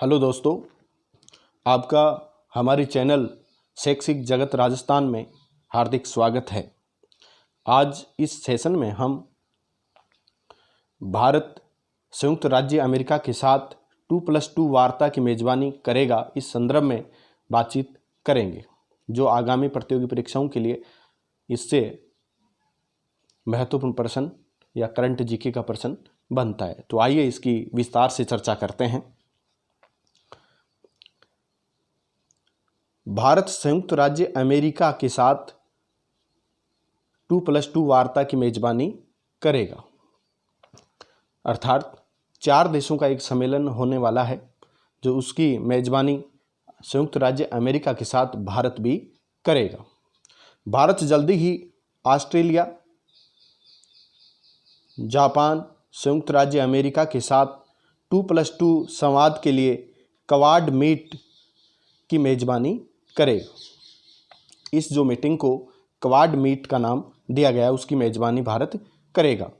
Hello दोस्तों, आपका हमारी चैनल शैक्षिक जगत राजस्थान में हार्दिक स्वागत है। आज इस सेशन में हम भारत संयुक्त राज्य अमेरिका के साथ 2+2 वार्ता की मेज़बानी करेगा, इस संदर्भ में बातचीत करेंगे, जो आगामी प्रतियोगी परीक्षाओं के लिए इससे महत्वपूर्ण प्रश्न या करंट जीके का प्रश्न बनता है। तो आइए इसकी विस्तार से चर्चा करते हैं। भारत संयुक्त राज्य अमेरिका के साथ 2+2 वार्ता की मेजबानी करेगा, अर्थात 4 देशों का एक सम्मेलन होने वाला है, जो उसकी मेजबानी संयुक्त राज्य अमेरिका के साथ भारत भी करेगा। भारत जल्दी ही ऑस्ट्रेलिया, जापान, संयुक्त राज्य अमेरिका के साथ 2+2 संवाद के लिए क्वाड मीट की मेजबानी करेगा। इस जो मीटिंग को क्वाड मीट का नाम दिया गया, उसकी मेजबानी भारत करेगा।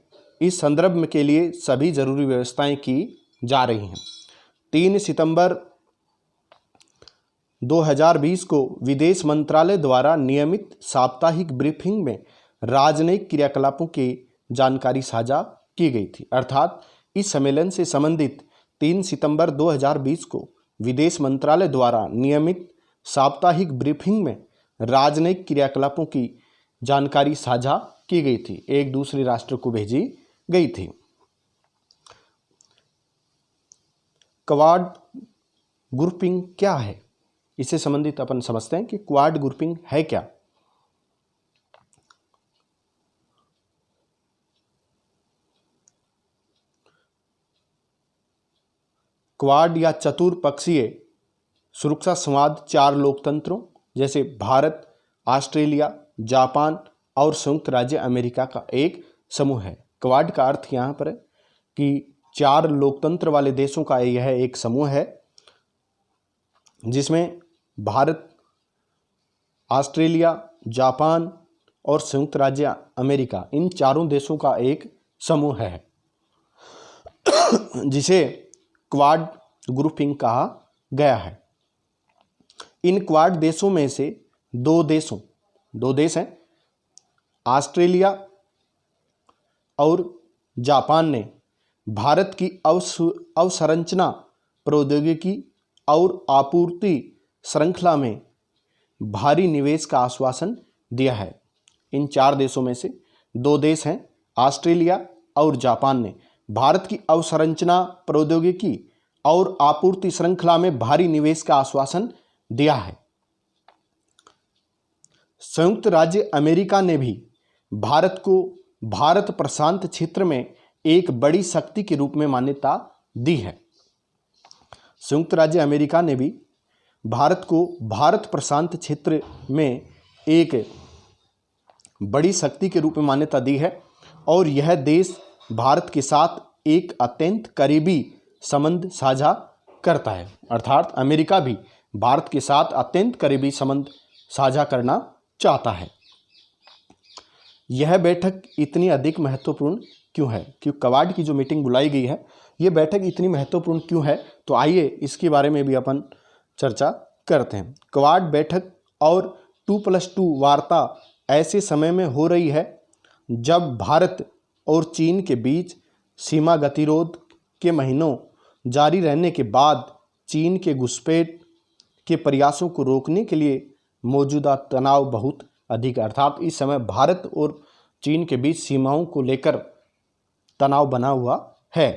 इस संदर्भ में के लिए सभी जरूरी व्यवस्थाएं की जा रही हैं। 3 सितंबर 2020 को विदेश मंत्रालय द्वारा नियमित साप्ताहिक ब्रीफिंग में राजनयिक क्रियाकलापों की जानकारी साझा की गई थी। अर्थात इस सम्मेलन से संबंधित 3 सितंबर 2020 को विदेश मंत्रालय द्वारा नियमित साप्ताहिक ब्रीफिंग में राजनयिक क्रियाकलापों की जानकारी साझा की गई थी, एक दूसरे राष्ट्र को भेजी गई थी। क्वाड ग्रुपिंग क्या है, इससे संबंधित अपन समझते हैं कि क्वाड ग्रुपिंग है क्या। क्वाड या चतुर्पक्षीय सुरक्षा संवाद 4 लोकतंत्रों जैसे भारत, ऑस्ट्रेलिया, जापान और संयुक्त राज्य अमेरिका का एक समूह है। क्वाड का अर्थ यहाँ पर है कि 4 लोकतंत्र वाले देशों का यह एक समूह है, जिसमें भारत, ऑस्ट्रेलिया, जापान और संयुक्त राज्य अमेरिका, इन चारों देशों का एक समूह है, जिसे क्वाड ग्रुपिंग कहा गया है। इन क्वाड देशों में से दो देश हैं, ऑस्ट्रेलिया और जापान ने भारत की अवसंरचना प्रौद्योगिकी और आपूर्ति श्रृंखला में भारी निवेश का आश्वासन दिया है। इन 4 देशों में से 2 देश हैं, ऑस्ट्रेलिया और जापान ने भारत की अवसंरचना प्रौद्योगिकी और आपूर्ति श्रृंखला में भारी निवेश का आश्वासन दिया है। संयुक्त राज्य अमेरिका ने भी भारत को भारत प्रशांत क्षेत्र में एक बड़ी शक्ति के रूप में मान्यता दी है। संयुक्त राज्य अमेरिका ने भी भारत को भारत प्रशांत क्षेत्र में एक बड़ी शक्ति के रूप में मान्यता दी है, और यह देश भारत के साथ एक अत्यंत करीबी संबंध साझा करता है। अर्थात अमेरिका भी भारत के साथ अत्यंत करीबी संबंध साझा करना चाहता है। यह बैठक इतनी अधिक महत्वपूर्ण क्यों है, क्योंकि क्वाड की जो मीटिंग बुलाई गई है, यह बैठक इतनी महत्वपूर्ण क्यों है, तो आइए इसके बारे में भी अपन चर्चा करते हैं। क्वाड बैठक और 2+2 वार्ता ऐसे समय में हो रही है जब भारत और चीन के बीच सीमा गतिरोध के महीनों जारी रहने के बाद चीन के घुसपैठ के प्रयासों को रोकने के लिए मौजूदा तनाव बहुत अधिक है। अर्थात इस समय भारत और चीन के बीच सीमाओं को लेकर तनाव बना हुआ है।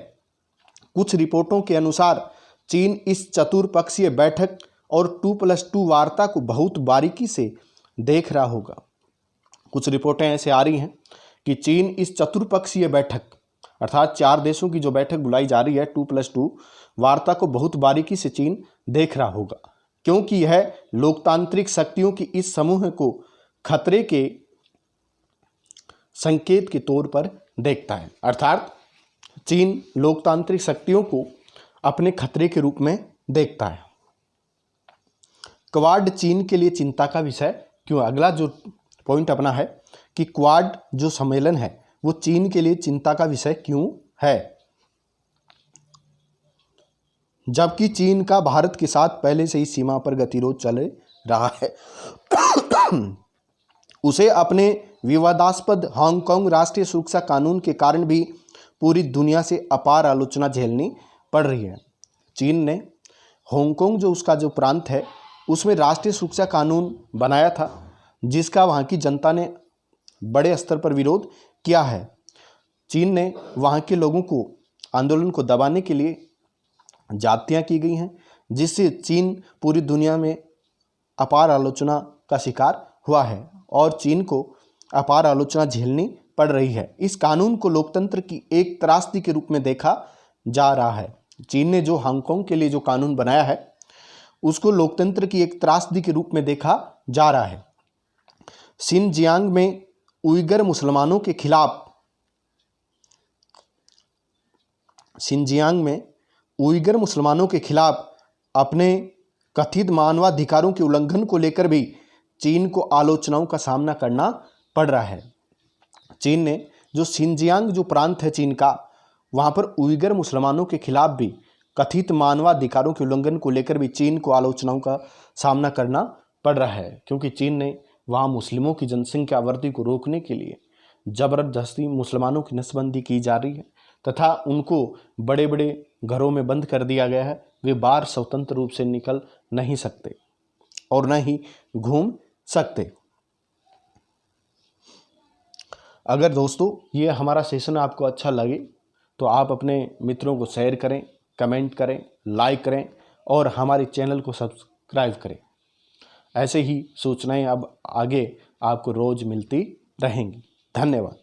कुछ रिपोर्टों के अनुसार चीन इस चतुर्पक्षीय बैठक और 2+2 वार्ता को बहुत बारीकी से देख रहा होगा। कुछ रिपोर्टें ऐसे आ रही हैं कि चीन इस चतुर्पक्षीय बैठक, अर्थात 4 देशों की जो बैठक बुलाई जा रही है 2+2 वार्ता को बहुत बारीकी से चीन देख रहा होगा, क्योंकि यह लोकतांत्रिक शक्तियों की इस समूह को खतरे के संकेत के तौर पर देखता है। अर्थात चीन लोकतांत्रिक शक्तियों को अपने खतरे के रूप में देखता है। क्वाड चीन के लिए चिंता का विषय क्यों? अगला जो पॉइंट अपना है कि क्वाड जो सम्मेलन है वो चीन के लिए चिंता का विषय क्यों है। जबकि चीन का भारत के साथ पहले से ही सीमा पर गतिरोध चल रहा है। उसे अपने विवादास्पद हांगकांग राष्ट्रीय सुरक्षा कानून के कारण भी पूरी दुनिया से अपार आलोचना झेलनी पड़ रही है। चीन ने हांगकांग जो उसका जो प्रांत है उसमें राष्ट्रीय सुरक्षा कानून बनाया था, जिसका वहाँ की जनता ने बड़े स्तर पर विरोध किया है। चीन ने वहाँ के लोगों को आंदोलन को दबाने के लिए जातियाँ की गई हैं, जिससे चीन पूरी दुनिया में अपार आलोचना का शिकार हुआ है और चीन को अपार आलोचना झेलनी पड़ रही है। इस कानून को लोकतंत्र की एक त्रासदी के रूप में देखा जा रहा है। चीन ने जो हांगकांग के लिए जो कानून बनाया है उसको लोकतंत्र की एक त्रासदी के रूप में देखा जा रहा है। शिनजियांग में उइगर मुसलमानों के खिलाफ अपने कथित मानवाधिकारों के उल्लंघन को लेकर भी चीन को आलोचनाओं का सामना करना पड़ रहा है। चीन ने जो शिनजियांग जो प्रांत है चीन का, वहाँ पर उइगर मुसलमानों के खिलाफ भी कथित मानवाधिकारों के उल्लंघन को लेकर भी चीन को आलोचनाओं का सामना करना पड़ रहा है, क्योंकि चीन ने वहाँ मुस्लिमों की जनसंख्या वृद्धि को रोकने के लिए ज़बरदस्ती मुसलमानों की नसबंदी की जा रही है तथा उनको बड़े बड़े घरों में बंद कर दिया गया है। वे बाहर स्वतंत्र रूप से निकल नहीं सकते और न ही घूम सकते। अगर दोस्तों ये हमारा सेशन आपको अच्छा लगे तो आप अपने मित्रों को शेयर करें, कमेंट करें, लाइक करें और हमारे चैनल को सब्सक्राइब करें। ऐसे ही सूचनाएं अब आगे आपको रोज़ मिलती रहेंगी। धन्यवाद।